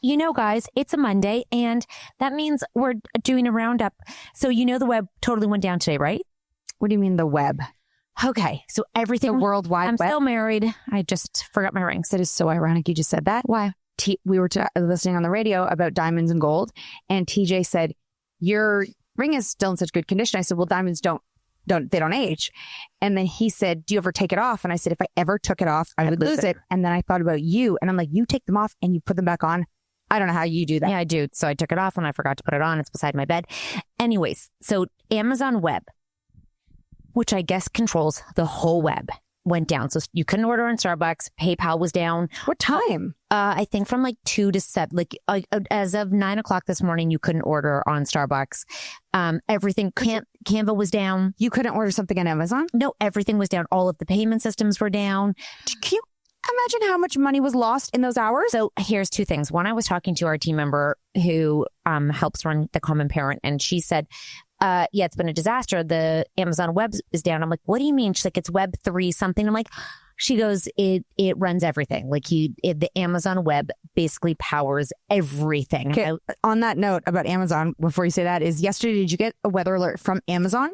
you know, guys, it's a Monday and that means we're doing a roundup. So, you know, the web totally went down today, right? What do you mean the web? Okay. So everything. The World Wide I'm Web? still married. I just forgot my rings. That is so ironic you just said that. Why? We were listening on the radio about diamonds and gold, and TJ said, your ring is still in such good condition. I said, well, diamonds don't age. And then he said, do you ever take it off? And I said, if I ever took it off, I would lose it. And then I thought about you, and I'm like, you take them off and you put them back on. I don't know how you do that. Yeah, I do. So I took it off and I forgot to put it on. It's beside my bed. Anyways, so Amazon Web, which I guess controls the whole web, went down. So you couldn't order on Starbucks. PayPal was down. What time? I think from like 2 to 7, as of 9 o'clock this morning, you couldn't order on Starbucks. Everything, Canva was down. You couldn't order something on Amazon? No, everything was down. All of the payment systems were down. Can you imagine how much money was lost in those hours? So here's two things. One, I was talking to our team member who helps run the Common Parent, and she said, yeah, it's been a disaster. The Amazon web is down. I'm like, what do you mean? She's like, it's Web 3 something. I'm like, she goes, it runs everything. Like the Amazon web basically powers everything. Okay. On that note about Amazon, before you say that, is yesterday, did you get a weather alert from Amazon?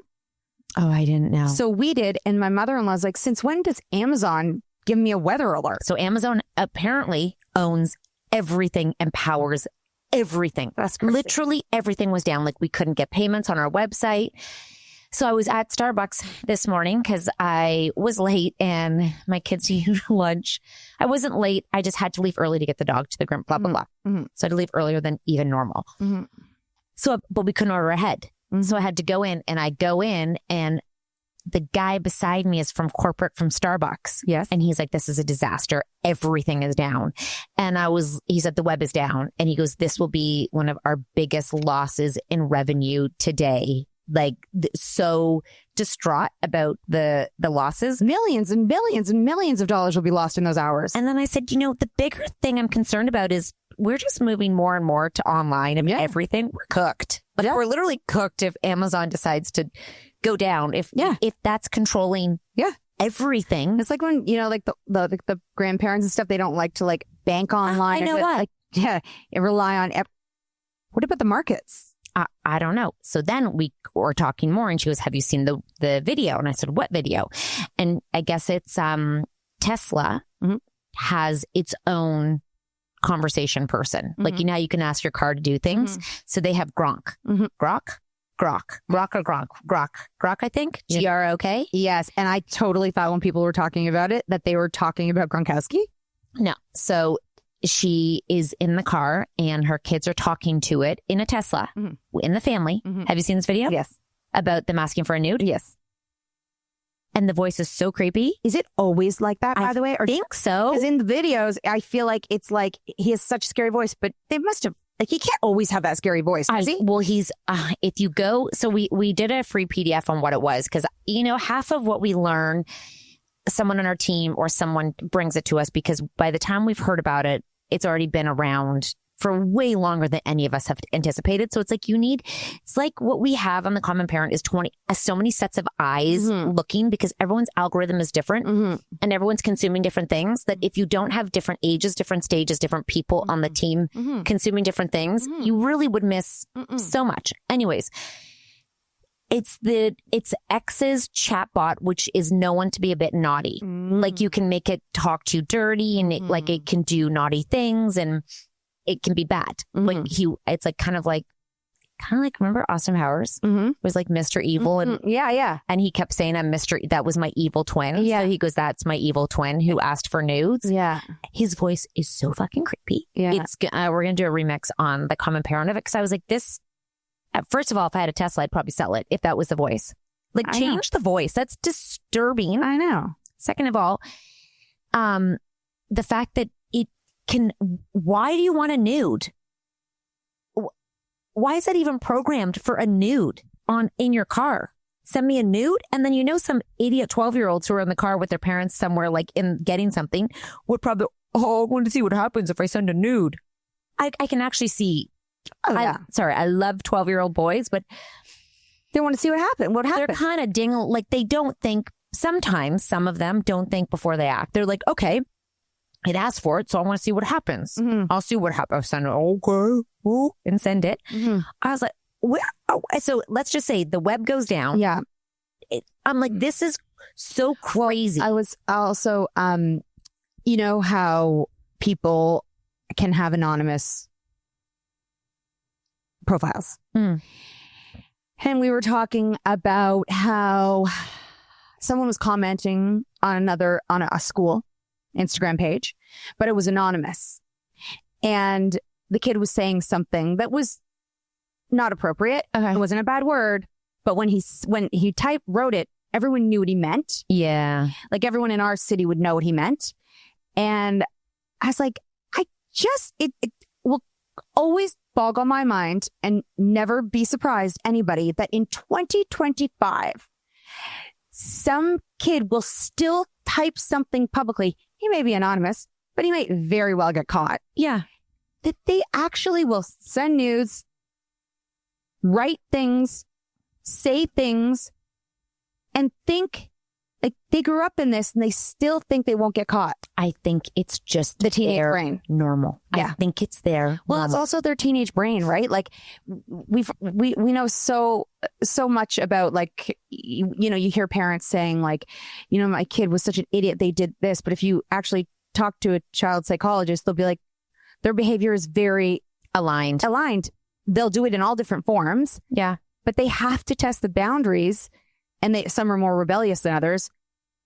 Oh, I didn't know. So we did. And my mother-in-law's like, since when does Amazon give me a weather alert? So Amazon apparently owns everything and powers everything. That's crazy. Literally everything was down. Like we couldn't get payments on our website. So I was at Starbucks this morning because I was late and my kids needed lunch. I wasn't late. I just had to leave early to get the dog to the groomer, blah, blah, blah. Mm-hmm. So I had to leave earlier than even normal. Mm-hmm. So, but we couldn't order ahead. Mm-hmm. So I had to go in, and I go in and the guy beside me is from corporate from Starbucks. Yes. And he's like, this is a disaster. Everything is down. And he said, the web is down. And he goes, this will be one of our biggest losses in revenue today. Like so distraught about the losses. Millions and billions and millions of dollars will be lost in those hours. And then I said, the bigger thing I'm concerned about is we're just moving more and more to online and everything. We're cooked. Like we're literally cooked if Amazon decides to go down. If that's controlling everything. It's like when, like the grandparents and stuff, they don't like to like bank online. I know that. Rely on. What about the markets? I don't know. So then we were talking more and she goes, have you seen the video? And I said, what video? And I guess it's Tesla has its own conversation person. Mm-hmm. Like, how you can ask your car to do things. Mm-hmm. So they have Grok. Mm-hmm. Grok, I think. Yeah. Grok. Yes. And I totally thought when people were talking about it that they were talking about Gronkowski. No. So she is in the car and her kids are talking to it in a Tesla in the family. Mm-hmm. Have you seen this video? Yes. About them asking for a nude? Yes. And the voice is so creepy. Is it always like that, by the way? I think so. Because in the videos, I feel like it's like he has such a scary voice, but they must have, like, he can't always have that scary voice, does he? Well, he's, if you go, so we did a free PDF on what it was, because, half of what we learn, someone on our team or someone brings it to us, because by the time we've heard about it, it's already been around for way longer than any of us have anticipated. So it's like it's like what we have on the Common Parent is so many sets of eyes looking, because everyone's algorithm is different and everyone's consuming different things, that if you don't have different ages, different stages, different people on the team consuming different things, you really would miss so much. Anyways, it's X's chatbot, which is known to be a bit naughty. Like you can make it talk to you dirty and it can do naughty things and it can be bad. Like it's like kind of like remember Austin Powers was like Mr. Evil and and he kept saying that was my evil twin. So he goes, that's my evil twin who asked for nudes. His voice is so fucking creepy. It's we're gonna do a remix on the Common Parent of it, because I was like, this. First of all, if I had a Tesla, I'd probably sell it if that was the voice. Like, change the voice. That's disturbing. I know. Second of all, the fact that it can. Why do you want a nude? Why is that even programmed for a nude in your car? Send me a nude, and then some idiot 12-year-olds who are in the car with their parents somewhere, like in getting something, would probably I want to see what happens if I send a nude. I can actually see. I love 12-year-old boys, but they want to see what happened. They're kind of like they don't think. Sometimes some of them don't think before they act. They're like, okay, it asked for it, so I want to see what happens. Mhm. I'll see what happens. I'll send it. Okay. Ooh, and send it. Mhm. I was like, so let's just say the web goes down. Yeah. I'm like, this is so crazy. I was also, you know how people can have anonymous profiles. Mm. And we were talking about how someone was commenting on a school Instagram page, but it was anonymous. And the kid was saying something that was not appropriate. Okay. It wasn't a bad word, but when he wrote it, everyone knew what he meant. Yeah. Like everyone in our city would know what he meant. And I was like, it will always boggle my mind and never be surprised anybody that in 2025, some kid will still type something publicly. He may be anonymous, but he might very well get caught. Yeah. That they actually will send nudes, write things, say things, and think like they grew up in this and they still think they won't get caught. I think it's just The teenage their brain. normal. Yeah. I think it's their Well, it's normal. also their teenage brain, right? Like we know so much about like, you know, you hear parents saying like, you know, my kid was such an idiot. They did this. But if you actually talk to a child psychologist, they'll be like, their behavior is very aligned. They'll do it in all different forms, Yeah. but they have to test the boundaries. And some are more rebellious than others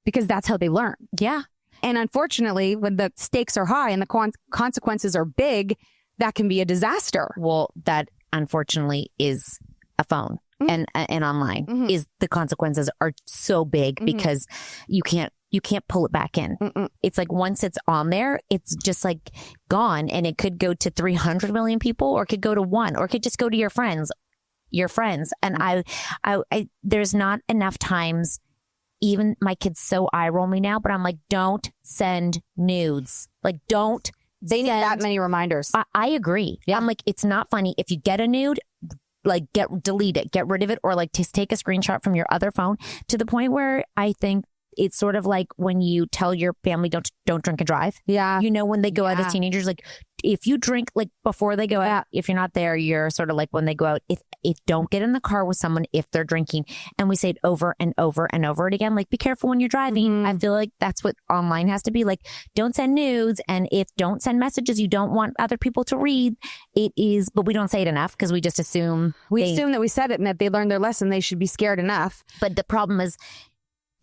because that's how they learn. Yeah. And unfortunately, when the stakes are high and the consequences are big, that can be a disaster. Well, that unfortunately is a phone and online is the consequences are so big because you can't pull it back in. It's like once it's on there, it's just like gone, and it could go to 300 million people, or it could go to one, or it could just go to your friends. And I there's not enough times. Even my kids so eye roll me now, but I'm like, don't send nudes. Like, don't. They need that many reminders. I agree. Yeah. I'm like, it's not funny. If you get a nude, like delete it, get rid of it, or like just take a screenshot from your other phone, to the point where I think it's sort of like when you tell your family don't drink and drive. Yeah. You know, when they go out as teenagers, like if you drink like before they go out, if you're not there, you're sort of like when they go out, if don't get in the car with someone if they're drinking. And we say it over and over and over again, like be careful when you're driving. I feel like that's what online has to be like. Don't send nudes, and don't send messages you don't want other people to read. It is, but we don't say it enough because we just assume assume that we said it and that they learned their lesson. They should be scared enough. But the problem is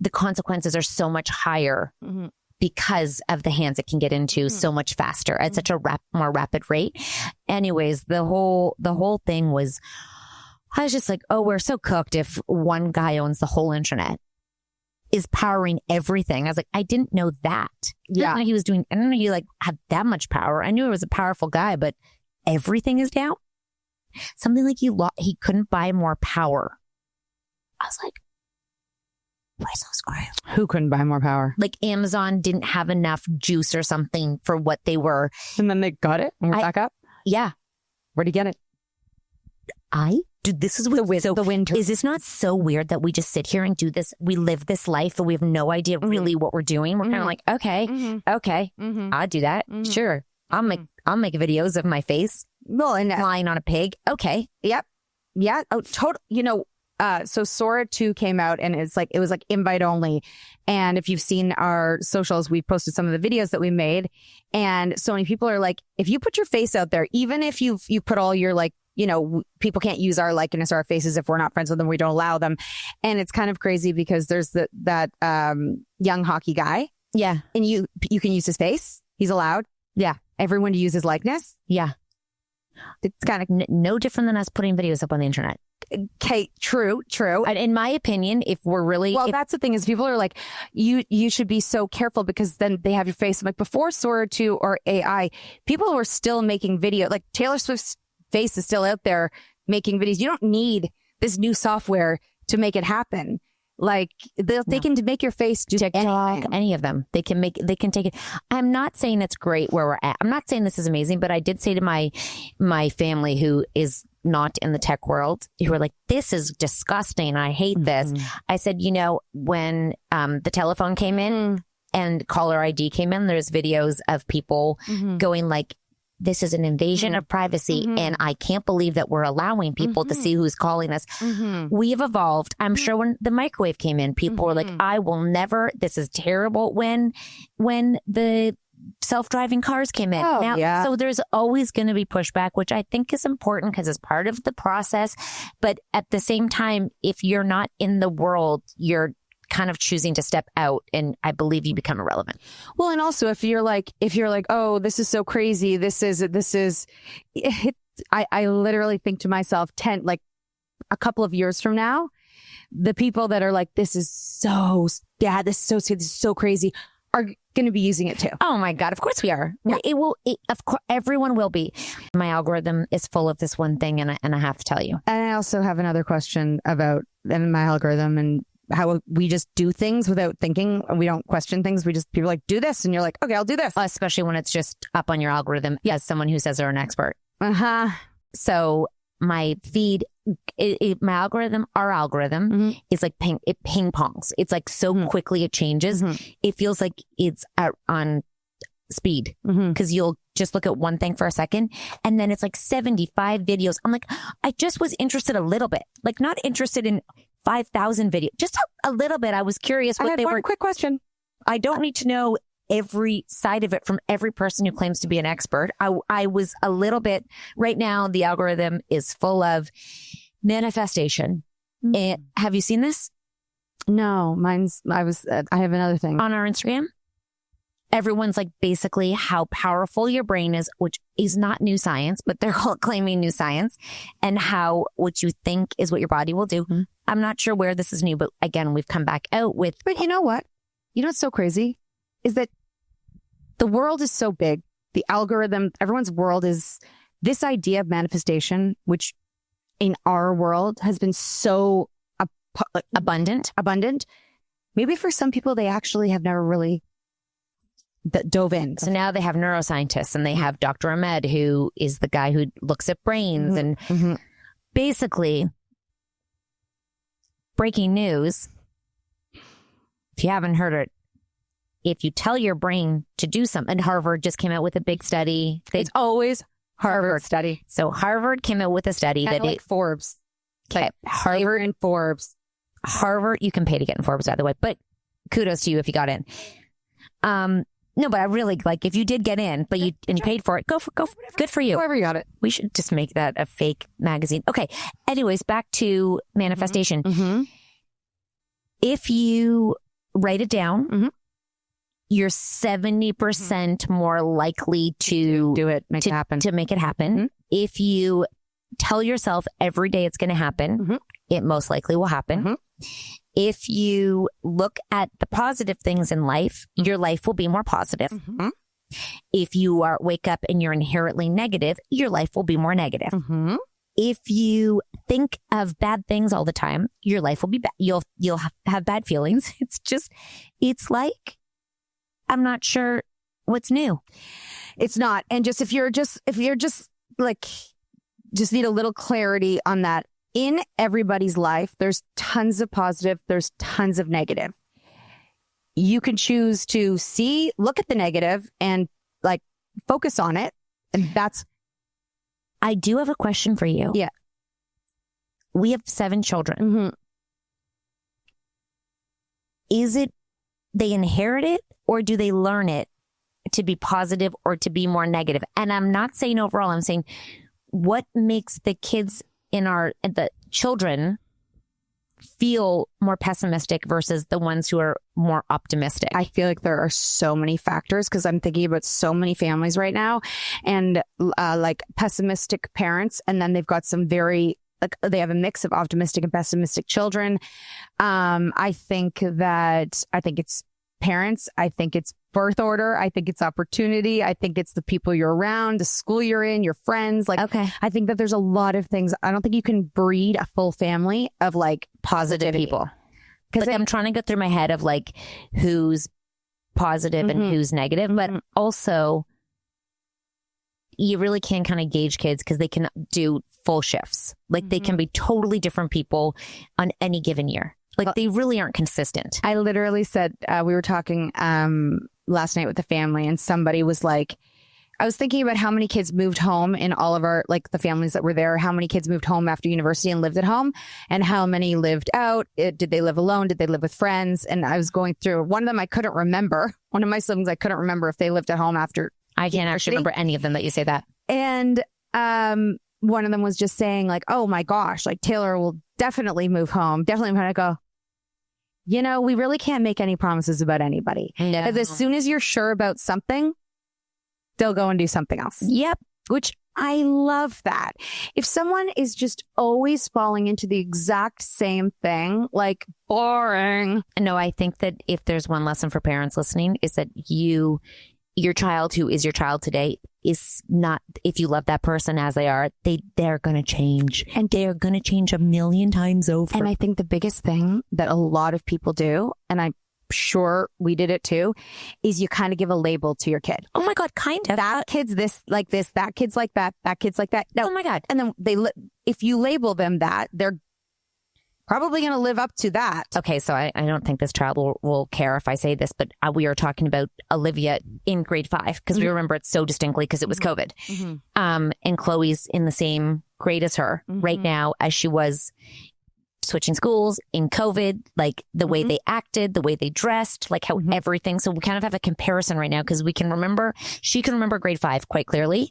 the consequences are so much higher because of the hands it can get into so much faster at such a more rapid rate. Anyways, the whole thing was, I was just like, oh, we're so cooked if one guy owns the whole internet, is powering everything. I was like, I didn't know that. Yeah. I didn't know he like had that much power. I knew he was a powerful guy, but everything is down. Something like he couldn't buy more power. I was like, why so screwed? Who couldn't buy more power? Like Amazon didn't have enough juice or something for what they were. And then they got it and we're back up? Yeah. Where'd you get it? Dude, this is what the winter. Is this not so weird that we just sit here and do this? We live this life, but we have no idea really what we're doing. We're kind of like, okay, I'll do that. Sure. I'll make videos of my face. Well, and flying on a pig. Okay. Yep. Yeah. Oh, total. You know, so Sora 2 came out and it was like invite only. And if you've seen our socials, we posted some of the videos that we made. And so many people are like, if you put your face out there, even if you put all your like, you know, people can't use our likeness or our faces if we're not friends with them. We don't allow them. And it's kind of crazy because there's that young hockey guy. Yeah. And you can use his face. He's allowed. Yeah. Everyone to use his likeness. Yeah. It's kind of no different than us putting videos up on the internet. Okay, true. And in my opinion, if we're really... Well, that's the thing is people are like, you should be so careful because then they have your face. I'm like, before Sora 2 or AI, people were still making video. Like Taylor Swift's face is still out there making videos. You don't need this new software to make it happen. Like they can make your face do TikTok, any of them. They can take it. I'm not saying it's great where we're at. I'm not saying this is amazing, but I did say to my family who is not in the tech world, who were like, this is disgusting. I hate this. I said, you know, when the telephone came in and caller ID came in, there's videos of people going like, this is an invasion of privacy, and I can't believe that we're allowing people to see who's calling us. We have evolved. I'm sure when the microwave came in, people were like, I will never, this is terrible. When the self-driving cars came in. So there's always going to be pushback, which I think is important because it's part of the process. But at the same time, if you're not in the world, you're kind of choosing to step out, and I believe you become irrelevant. Well, and also if you're like, oh, this is so crazy. I literally think to myself, like a couple of years from now, the people that are like, this is so crazy, are going to be using it too. Oh my God. Of course we are. Yeah. Of course, everyone will be. My algorithm is full of this one thing, and I have to tell you. And I also have another question about my algorithm and how we just do things without thinking. We don't question things. People are like, do this. And you're like, okay, I'll do this. Especially when it's just up on your algorithm as someone who says they're an expert. So my feed, my algorithm, our algorithm is like it ping pongs. It's like so quickly it changes. It feels like it's out on speed because you'll just look at one thing for a second and then it's like 75 videos. I'm like, I just was interested a little bit, like not interested in 5,000 videos, just a little bit. I was curious what they were. Quick question. I don't need to know every side of it from every person who claims to be an expert. I was a little bit, right now the algorithm is full of manifestation. And have you seen this? No, I have another thing. On our Instagram, everyone's like basically how powerful your brain is, which is not new science, but they're all claiming new science, and how what you think is what your body will do. I'm not sure where this is new, but again, we've come back out with. But you know what? You know what's so crazy is that the world is so big. The algorithm, everyone's world is this idea of manifestation, which in our world has been so abundant. Maybe for some people, they actually have never really dove in. So now they have neuroscientists and they have Dr. Ahmed, who is the guy who looks at brains and basically breaking news. If you haven't heard it, if you tell your brain to do something, and Harvard just came out with a big study. It's always Harvard study. So Harvard came out with a study that like Forbes. Okay. Harvard and Forbes. Harvard, you can pay to get in Forbes, by the way, but kudos to you if you got in. No, but I really like if you did get in, but you paid for it, go for good for you. Whoever got it. We should just make that a fake magazine. Okay. Anyways, back to manifestation. If you write it down, you're 70% more likely to do it, make it happen. To make it happen. If you tell yourself every day it's going to happen, it most likely will happen. If you look at the positive things in life, your life will be more positive. If you wake up and you're inherently negative, your life will be more negative. If you think of bad things all the time, your life will be bad. You'll have bad feelings. It's like, I'm not sure what's new. It's not. And just if you're just like, just need a little clarity on that. In everybody's life, there's tons of positive, there's tons of negative. You can choose to look at the negative and like focus on it. And that's. I do have a question for you. Yeah. We have 7 children. Is it they inherit it, or do they learn it to be positive or to be more negative? And I'm not saying overall, I'm saying what makes the kids the children feel more pessimistic versus the ones who are more optimistic? I feel like there are so many factors because I'm thinking about so many families right now and like pessimistic parents. And then they've got some very, like they have a mix of optimistic and pessimistic children. I think it's parents. I think it's birth order. I think it's opportunity. I think it's the people you're around, the school you're in, your friends. Like, okay. I think that there's a lot of things. I don't think you can breed a full family of like positive people. Because I'm trying to go through my head of like who's positive and who's negative, but also you really can kind of gauge kids because they can do full shifts. Like they can be totally different people on any given year. Like they really aren't consistent. I literally said, we were talking last night with the family, and somebody was like, I was thinking about how many kids moved home in all of our, like the families that were there, how many kids moved home after university and lived at home, and how many lived out. Did they live alone? Did they live with friends? And I was going through one of them. I couldn't remember. One of my siblings, I couldn't remember if they lived at home after. I can't actually remember any of them that you say that. And one of them was just saying like, oh my gosh, like Taylor will definitely move home. Definitely. I'm going to go, you know, we really can't make any promises about anybody. No. As soon as you're sure about something, they'll go and do something else. Yep. Which I love that. If someone is just always falling into the exact same thing, like boring. No, I think that if there's one lesson for parents listening is that your child who is your child today is not, if you love that person as they are, they're going to change, and they're going to change a million times over. And I think the biggest thing that a lot of people do, and I'm sure we did it too, is you kind of give a label to your kid. Oh my God, kind of. That kid's this, like this, that kid's like that kid's like that. No. Oh my God. And then if you label them that, they're probably going to live up to that. Okay, so I don't think this child will care if I say this, but we are talking about Olivia in grade 5 because we remember it so distinctly because it was COVID. And Chloe's in the same grade as her right now as she was switching schools in COVID, like the way they acted, the way they dressed, like how everything. So we kind of have a comparison right now because she can remember grade 5 quite clearly.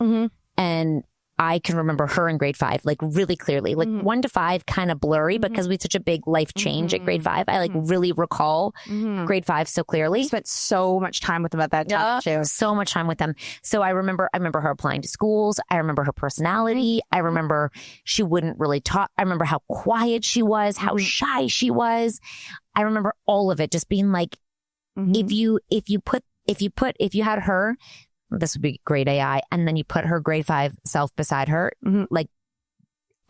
And I can remember her in grade 5, like really clearly, like 1 to 5 kind of blurry because we had such a big life change at grade 5. I like really recall grade 5 so clearly. I spent so much time with them at that time too. So much time with them. So I remember her applying to schools. I remember her personality. I remember she wouldn't really talk. I remember how quiet she was, how shy she was. I remember all of it just being like, if you had her, this would be great AI. And then you put her grade 5 self beside her, like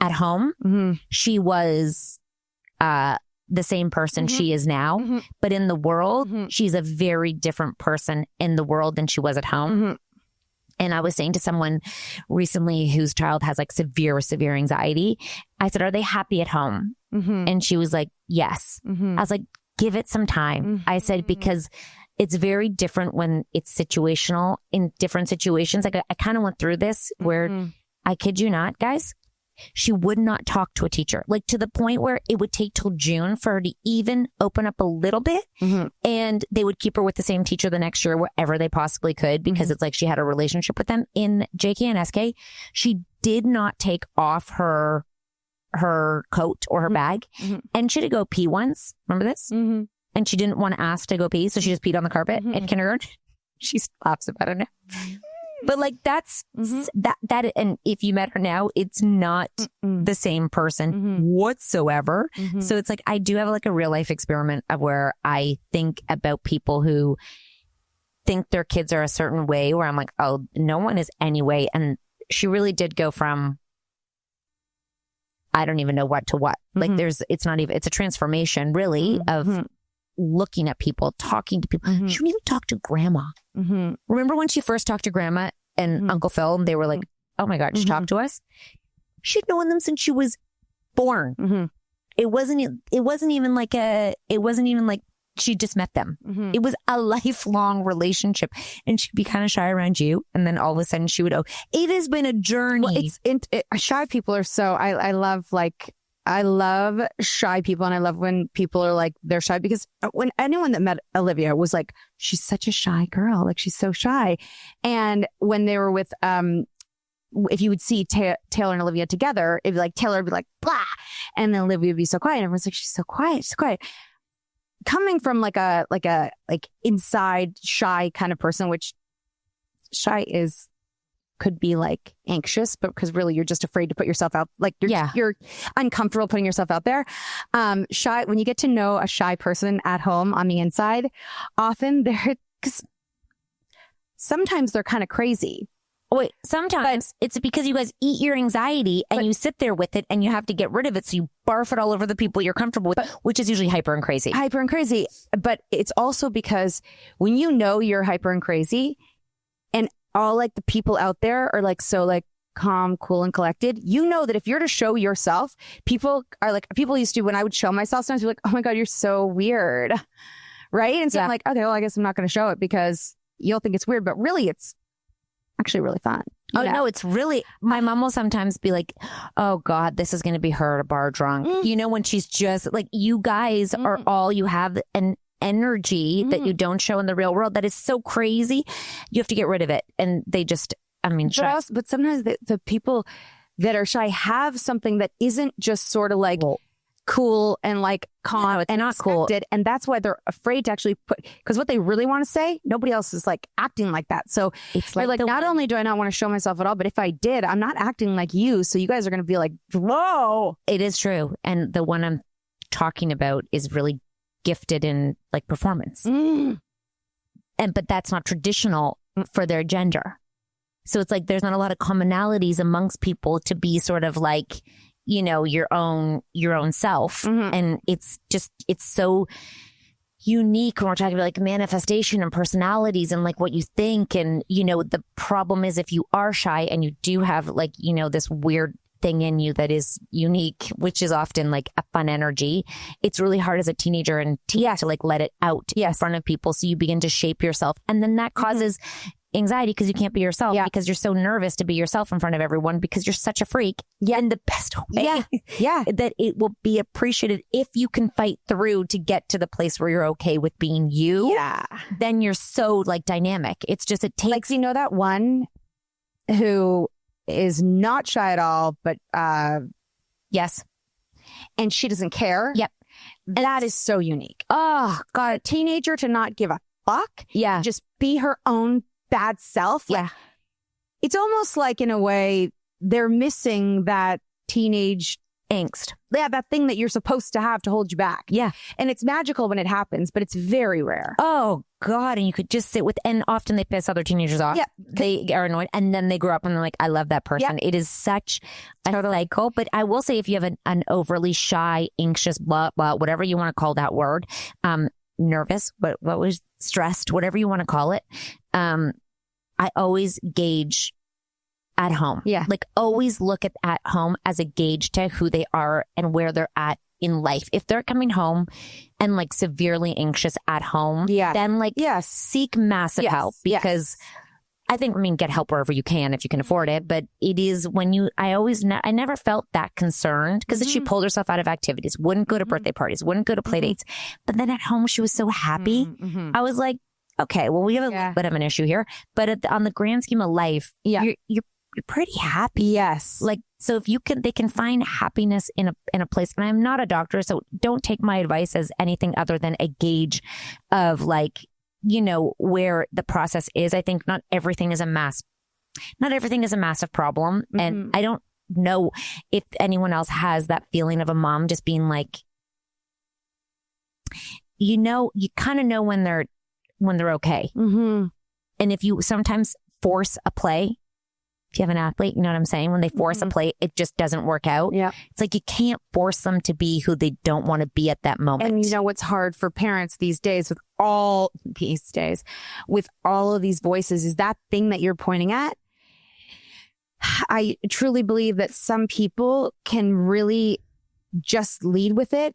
at home, she was the same person she is now. But in the world, she's a very different person in the world than she was at home. And I was saying to someone recently whose child has like severe anxiety, I said, are they happy at home? And she was like, yes. I was like, give it some time. I said, because it's very different when it's situational in different situations. Like I kind of went through this where I kid you not, guys, she would not talk to a teacher, like to the point where it would take till June for her to even open up a little bit. And they would keep her with the same teacher the next year, wherever they possibly could, because it's like she had a relationship with them. In JK and SK, she did not take off her coat or her bag, and she had to go pee once. Remember this? And she didn't want to ask to go pee, so she just peed on the carpet in kindergarten. She laughs about it now. But like that's that, and if you met her now, it's not the same person whatsoever. So it's like I do have like a real life experiment of where I think about people who think their kids are a certain way, where I'm like, oh, no one is anyway. And she really did go from I don't even know what to what. Like it's a transformation really of looking at people, talking to people. She wouldn't even talk to grandma. Remember when she first talked to grandma and Uncle Phil, and they were like, oh my God, she talked to us? She'd known them since she was born. It wasn't even like she just met them. It was a lifelong relationship, and she'd be kind of shy around you. And then all of a sudden she would, it has been a journey. Well, shy people are so, I love shy people, and I love when people are like, they're shy, because when anyone that met Olivia was like, she's such a shy girl. Like she's so shy. And when they were with, if you would see Taylor and Olivia together, it'd be like, Taylor would be like, blah. And then Olivia would be so quiet. And everyone's like, she's so quiet. She's so quiet. Coming from like inside shy kind of person, which shy could be like anxious, but because really you're just afraid to put yourself out. Like you're uncomfortable putting yourself out there. Shy, when you get to know a shy person at home on the inside, often sometimes they're kind of crazy. Oh, wait, sometimes it's because you guys eat your anxiety and you sit there with it and you have to get rid of it. So you barf it all over the people you're comfortable with, which is usually hyper and crazy. But it's also because when you know you're hyper and crazy, and all like the people out there are like, so like calm, cool, and collected, you know that if you're to show yourself, people used to, when I would show myself, sometimes be like, oh my God, you're so weird. Right? And so I'm like, okay, well, I guess I'm not going to show it because you'll think it's weird, but really it's actually really fun. Oh, no, it's really, my mom will sometimes be like, oh God, this is going to be her at a bar drunk. You know, when she's just like, you guys are all you have, an energy that you don't show in the real world that is so crazy. You have to get rid of it. And they just, I mean, but sometimes the people that are shy have something that isn't just sort of like cool and like calm and not cool. And that's why they're afraid to actually because what they really want to say, nobody else is like acting like that. So it's like not only do I not want to show myself at all, but if I did, I'm not acting like you. So you guys are going to be like, whoa. It is true. And the one I'm talking about is really gifted in like performance. But that's not traditional for their gender. So it's like there's not a lot of commonalities amongst people to be sort of like, you know, your own self. And it's so unique when we're talking about like manifestation and personalities and like what you think. And, you know, the problem is if you are shy and you do have like, you know, this weird thing in you that is unique, which is often like a fun energy, it's really hard as a teenager and teen to like let it out in front of people. So you begin to shape yourself. And then that causes anxiety because you can't be yourself because you're so nervous to be yourself in front of everyone because you're such a freak. And the best way that it will be appreciated if you can fight through to get to the place where you're okay with being you. Then you're so like dynamic. It's just, it takes, like, you know, that one who is not shy at all, but yes. And she doesn't care. That is so unique. Oh God. A teenager to not give a fuck. Just be her own bad self. It's almost like in a way they're missing that teenage angst. That thing that you're supposed to have to hold you back. And it's magical when it happens, but it's very rare. Oh God. And you could just sit with, and often they piss other teenagers off. They are annoyed and then they grow up and they're like, I love that person. It is such a cycle. But I will say if you have an overly shy, anxious, blah, blah, whatever you want to call that word, nervous, what was stressed, whatever you want to call it. I always gauge at home. Like always look at home as a gauge to who they are and where they're at in life. If they're coming home and like severely anxious at home, then like seek massive help because I think, I mean, get help wherever you can if you can afford it. But it is when I never felt that concerned because she pulled herself out of activities, wouldn't go to birthday parties, wouldn't go to play dates. But then at home, she was so happy. I was like, okay, well, we have a little bit of an issue here, but on the grand scheme of life, you're pretty happy. Like, so if they can find happiness in a place, and I'm not a doctor, so don't take my advice as anything other than a gauge of like, you know, where the process is. I think not everything is a massive problem. And I don't know if anyone else has that feeling of a mom just being like, you know, you kind of know when they're okay. And if you sometimes force a play, if you have an athlete, you know what I'm saying? When they force a play, it just doesn't work out. It's like you can't force them to be who they don't want to be at that moment. And you know what's hard for parents these days with all of these voices is that thing that you're pointing at. I truly believe that some people can really just lead with it,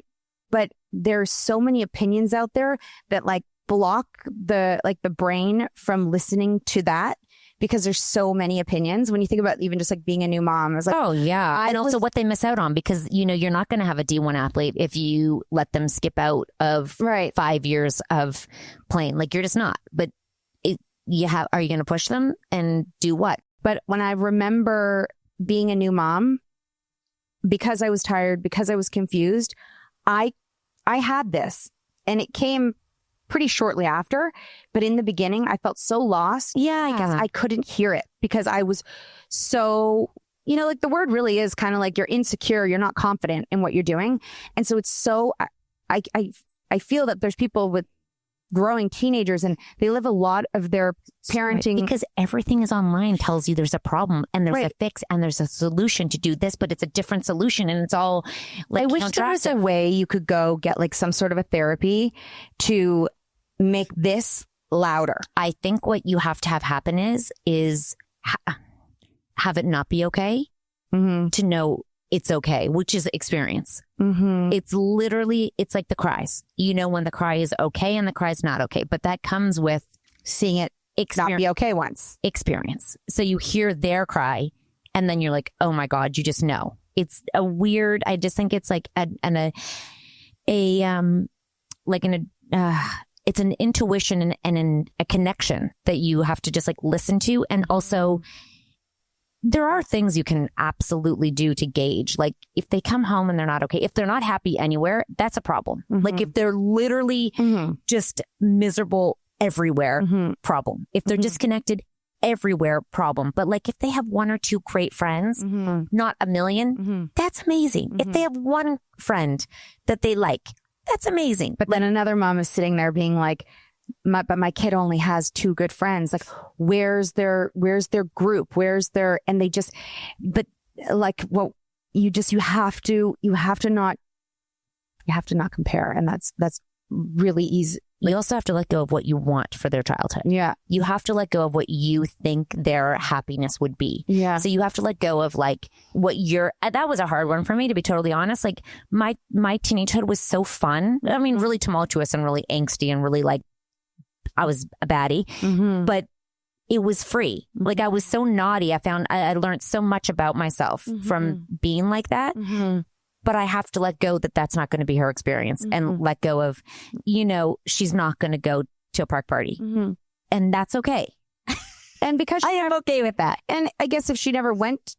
but there's so many opinions out there that like block the brain from listening to that. Because there's so many opinions. When you think about even just like being a new mom, I was like, and also what they miss out on because, you know, you're not going to have a D1 athlete if you let them skip out of 5 years of playing. Like you're just not. But are you going to push them and do what? But when I remember being a new mom, because I was tired, because I was confused, I had this and it came pretty shortly after, but in the beginning, I felt so lost. I couldn't hear it because I was so, you know, like the word really is kind of like you're insecure, you're not confident in what you're doing. And so it's so, I feel that there's people with growing teenagers and they live a lot of their parenting because everything is online tells you there's a problem and there's a fix and there's a solution to do this, but it's a different solution and it's all like, I wish there was a way you could go get like some sort of a therapy to make this louder. I think what you have to have happen is have it not be okay to know it's okay, which is experience. It's literally, it's like the cries. You know when the cry is okay and the cry is not okay. But that comes with seeing it not be okay once. Experience. So you hear their cry and then you're like, oh my God, you just know. It's a weird, I just think it's like it's an intuition and a connection that you have to just like listen to. And also there are things you can absolutely do to gauge. Like if they come home and they're not okay, if they're not happy anywhere, that's a problem. Like if they're literally just miserable everywhere, problem. If they're disconnected everywhere, problem. But like if they have one or two great friends, not a million, that's amazing. If they have one friend that they like, that's amazing. But then another mom is sitting there being like, but my kid only has two good friends. Like, where's their group? And they just, but like, well, you have to not compare. And that's really easy. You also have to let go of what you want for their childhood. Yeah. You have to let go of what you think their happiness would be. Yeah. So you have to let go of like what that was a hard one for me, to be totally honest. Like my teenagehood was so fun. I mean, really tumultuous and really angsty and really like, I was a baddie, but it was free. Like I was so naughty. I learned so much about myself from being like that. But I have to let go that that's not going to be her experience and let go of, she's not going to go to a park party. And that's okay. And because I am okay with that. And I guess if she never went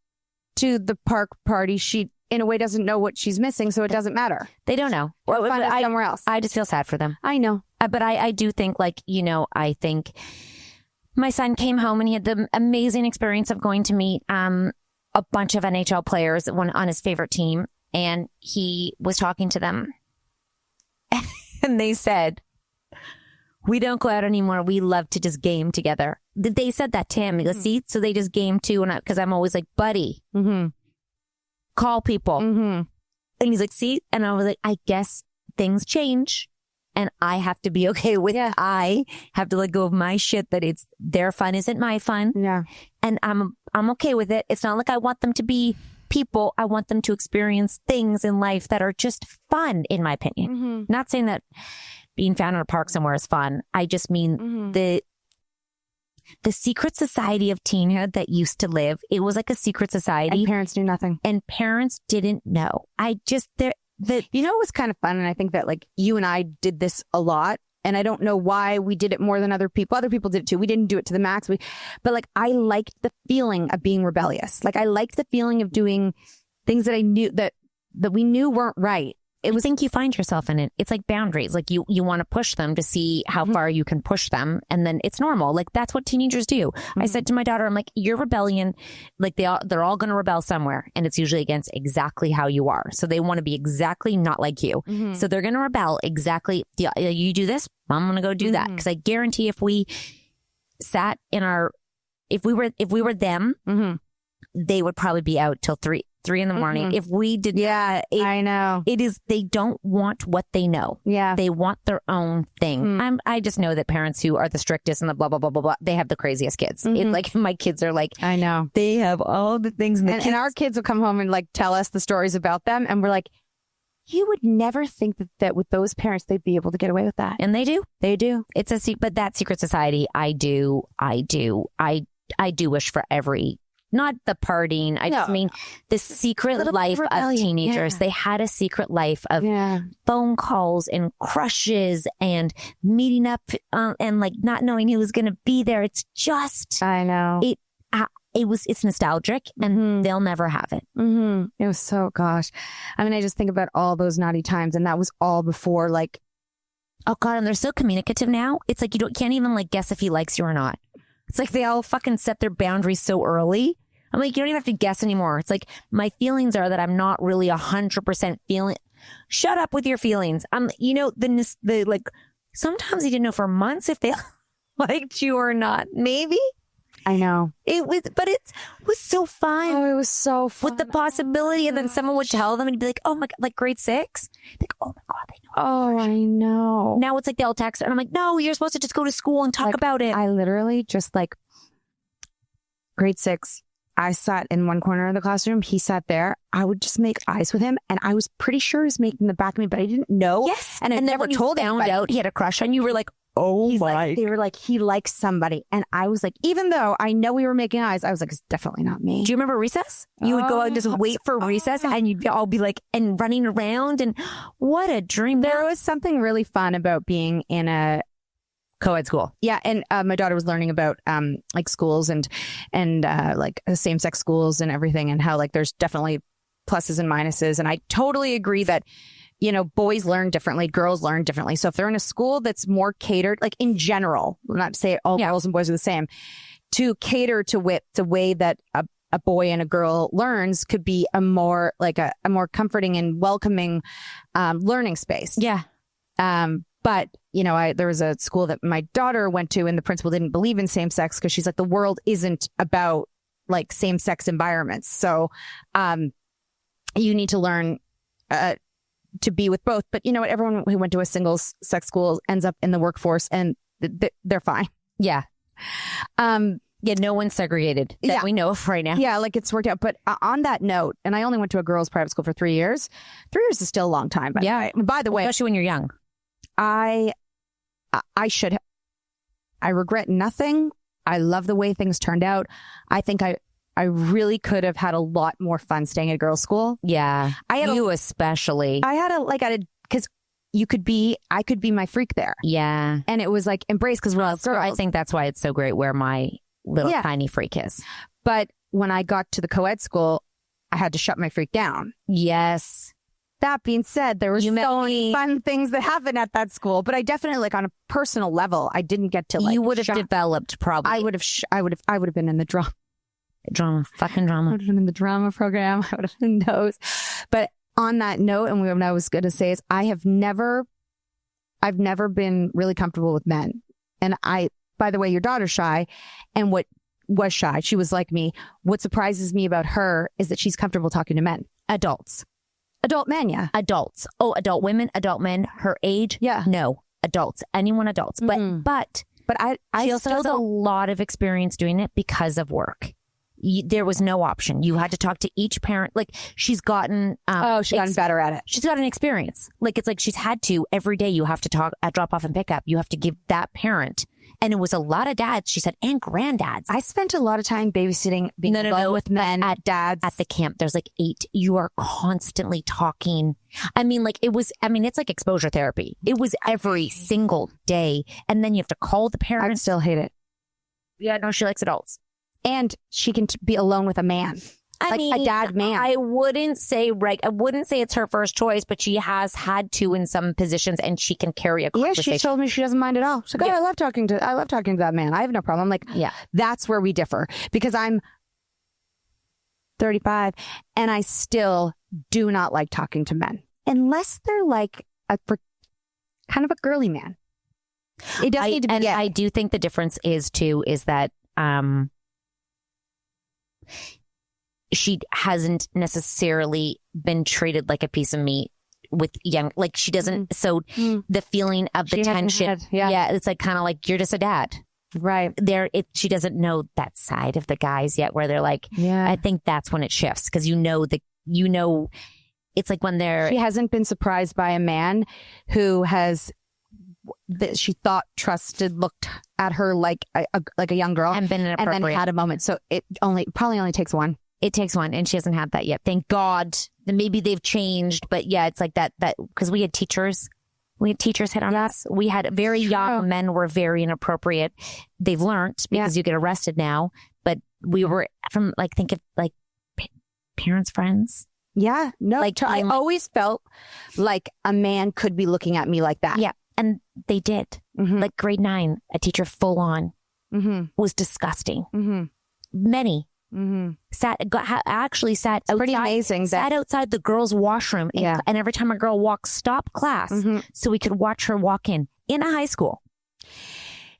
to the park party, she in a way doesn't know what she's missing. So it doesn't matter. They don't know. Find it somewhere else. I just feel sad for them. I know. But I do think like, I think my son came home and he had the amazing experience of going to meet a bunch of NHL players on his favorite team. And he was talking to them and they said, we don't go out anymore. We love to just game together. They said that to him. He goes, see, so they just game too. And because I'm always like, buddy, call people. And he's like, see? And I was like, I guess things change and I have to be okay with it. I have to let go of my shit that it's their fun isn't my fun. Yeah. And I'm okay with it. It's not like I want them to be people. I want them to experience things in life that are just fun, in my opinion. Not saying that being found in a park somewhere is fun. I just mean the secret society of teenhood that used to live. It was like a secret society. And parents knew nothing. And parents didn't know. It was kind of fun. And I think that like you and I did this a lot. And I don't know why we did it more than other people. Other people did it too. We didn't do it to the max. But like, I liked the feeling of being rebellious. Like I liked the feeling of doing things that I knew that we knew weren't right. I think you find yourself in it. It's like boundaries. Like you want to push them to see how far you can push them. And then it's normal. Like that's what teenagers do. I said to my daughter, I'm like, your rebellion, like they're all going to rebel somewhere. And it's usually against exactly how you are. So they want to be exactly not like you. So they're going to rebel exactly. You do this, I'm going to go do that. Because I guarantee if we sat if we were them, they would probably be out till 3 in the morning. If we did, I know it is. They don't want what they know. Yeah, they want their own thing. I just know that parents who are the strictest and the blah blah blah blah blah, they have the craziest kids. It's like my kids are like, I know they have all the things, and our kids will come home and like tell us the stories about them, and we're like, you would never think that with those parents they'd be able to get away with that, and they do. They do. It's but that secret society, I do wish for every. Not the partying. I just mean the secret life of teenagers. Yeah. They had a secret life of phone calls and crushes and meeting up and like not knowing who was going to be there. It's just, I know. It's nostalgic and they'll never have it. It was so, gosh. I mean, I just think about all those naughty times and that was all before like. Oh God. And they're so communicative now. It's like can't even like guess if he likes you or not. It's like they all fucking set their boundaries so early. I'm like, you don't even have to guess anymore. It's like my feelings are that I'm not really 100% feeling. Shut up with your feelings. The like sometimes you didn't know for months if they liked you or not. Maybe. I know. It was so fun. Oh, it was so fun. With the possibility, and then someone would tell them and you'd be like, oh my God, like grade 6. Like, oh my God, they know. Oh, I know. Now it's like they'll text and I'm like, no, you're supposed to just go to school and talk about it. I literally just like grade 6. I sat in one corner of the classroom. He sat there. I would just make eyes with him. And I was pretty sure he was making the back of me, but I didn't know. Yes. And I never told him. Found out he had a crush on you. Were like, oh my. They were like, he likes somebody. And I was like, even though I know we were making eyes, I was like, it's definitely not me. Do you remember recess? You would go out and just wait for recess and you'd all be like, and running around. And what a dream. There was something really fun about being in a co-ed school. Yeah. And my daughter was learning about like schools and like same-sex schools and everything, and how like there's definitely pluses and minuses. And I totally agree that, you know, boys learn differently, girls learn differently. So if they're in a school that's more catered, like in general, not to say all girls and boys are the same, to cater to the way that a boy and a girl learns could be a more comforting and welcoming learning space. Yeah. But, you know, there was a school that my daughter went to and the principal didn't believe in same sex because she's like, the world isn't about like same sex environments. So you need to learn to be with both. But you know what? Everyone who went to a single sex school ends up in the workforce and they're fine. Yeah. Yeah, no one's segregated that we know of right now. Yeah, like it's worked out. But on that note, and I only went to a girls' private school for 3 years. 3 years is still a long time. By the way, especially when you're young. I should have. I regret nothing. I love the way things turned out. I think I really could have had a lot more fun staying at a girls' school. Yeah, especially. I had because I could be my freak there. Yeah, and it was like embraced because we're all girls. I think that's why it's so great where my little tiny freak is. But when I got to the co-ed school, I had to shut my freak down. Yes. That being said, there were so many fun things that happened at that school, but I definitely, like on a personal level, I didn't get to like. You would have developed probably. I would have been in the drama. Fucking drama. I would have been in the drama program. I would have been those. But on that note, and what I was going to say is, I've never been really comfortable with men. And by the way, your daughter's shy, and what was shy, she was like me. What surprises me about her is that she's comfortable talking to men, adult men. Yeah. Adults. Oh, adult women, adult men, her age. Yeah. No, adults, anyone adults. Mm-hmm. But she also has a lot of experience doing it because of work. There was no option. You had to talk to each parent. Like she's gotten, she's gotten better at it. She's got an experience. Like it's like she's had to every day. You have to talk at drop off and pick up. You have to give that parent. And it was a lot of dads, she said, and granddads. I spent a lot of time babysitting, being alone with men, dads. At the camp, there's like 8. You are constantly talking. I mean, like it's like exposure therapy. It was every single day. And then you have to call the parents. I still hate it. Yeah, no, she likes adults. And she can be alone with a man. I mean, a dad man. I wouldn't say it's her first choice, but she has had to in some positions, and she can carry a conversation. Yeah, she told me she doesn't mind at all. She's like, I love talking to that man. I have no problem. I'm like, yeah, that's where we differ, because I'm 35 and I still do not like talking to men unless they're like kind of a girly man. It does need to be. And I do think the difference is that she hasn't necessarily been treated like a piece of meat with young, like she doesn't. So the feeling of the tension, it's like kind of like you're just a dad, right? She doesn't know that side of the guys yet, where they're like, I think that's when it shifts, because it's like when she hasn't been surprised by a man who has that she thought trusted looked at her like a young girl and been inappropriate and then had a moment. So it probably only takes one. It takes one, and she hasn't had that yet. Thank God. Then maybe they've changed, but yeah, it's like that because we had teachers hit on us. We had very young men were very inappropriate. They've learned because you get arrested now, but we were from think of parents, friends. Yeah, no. I always felt like a man could be looking at me like that. Yeah, and they did. Mm-hmm. Like grade 9, a teacher full on was disgusting. Mm-hmm. Many. Mm-hmm. Sat outside, pretty amazing. Sat outside the girls' washroom, and every time a girl walked, stop class so we could watch her walk in a high school.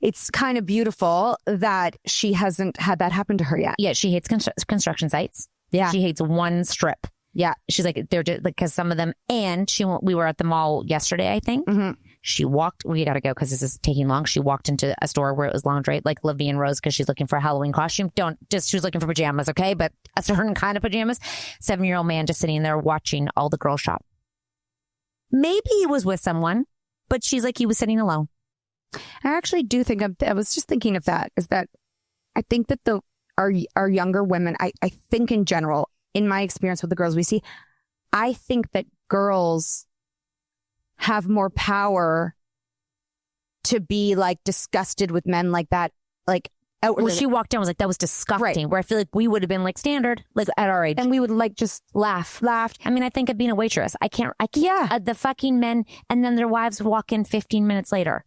It's kind of beautiful that she hasn't had that happen to her yet. Yeah, she hates construction sites. Yeah, she hates one strip. Yeah, she's like they're just because some of them. And we were at the mall yesterday, I think. Mm-hmm. We got to go because this is taking long. She walked into a store where it was lingerie, like Livy and Rose, because she's looking for a Halloween costume. She was looking for pajamas, okay? But a certain kind of pajamas. 7-year-old man just sitting there watching all the girls shop. Maybe he was with someone, but she's like, he was sitting alone. I actually do think, I was just thinking of that, is that I think that our younger women, I think in general, in my experience with the girls we see, I think that girls have more power to be like disgusted with men like that, like outwardly. Well, she walked down, was like, that was disgusting. Right. Where I feel like we would have been like standard, like at our age, and we would like just laughed. I mean, I think of being a waitress. I can't. Yeah, the fucking men, and then their wives walk in 15 minutes later,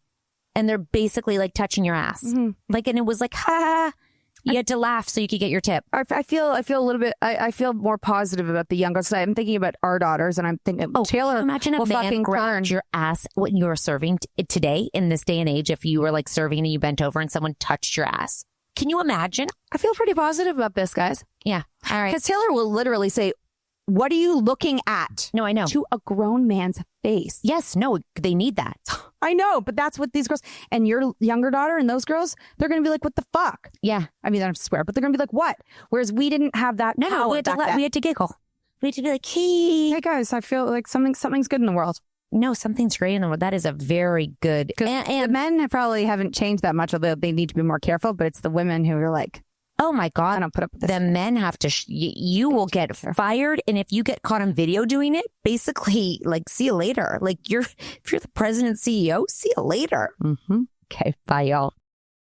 and they're basically like touching your ass, like, and it was like, ha. You had to laugh so you could get your tip. I feel a little bit. I feel more positive about the younger side. I'm thinking about our daughters, and I'm thinking, Taylor, imagine a man grabbed your ass when you were serving today in this day and age. If you were like serving and you bent over and someone touched your ass, can you imagine? I feel pretty positive about this, guys. Yeah, all right. Because Taylor will literally say, "What are you looking at?" No, I know. To a grown man's face. Yes, no, they need that. I know, but that's what these girls, and your younger daughter and those girls, they're going to be like, what the fuck? Yeah. I mean, I don't have to swear, but they're going to be like, what? Whereas we didn't have that power. No, we had to giggle. We had to be like, hey guys, I feel like something's good in the world. No, something's great in the world. That is a very good. And the men probably haven't changed that much, although they need to be more careful, but it's the women who are like, oh my God. I don't put up with this. The men have to, you will get fired. And if you get caught on video doing it, basically, like, see you later. Like, if you're the president CEO, see you later. Okay, bye, y'all.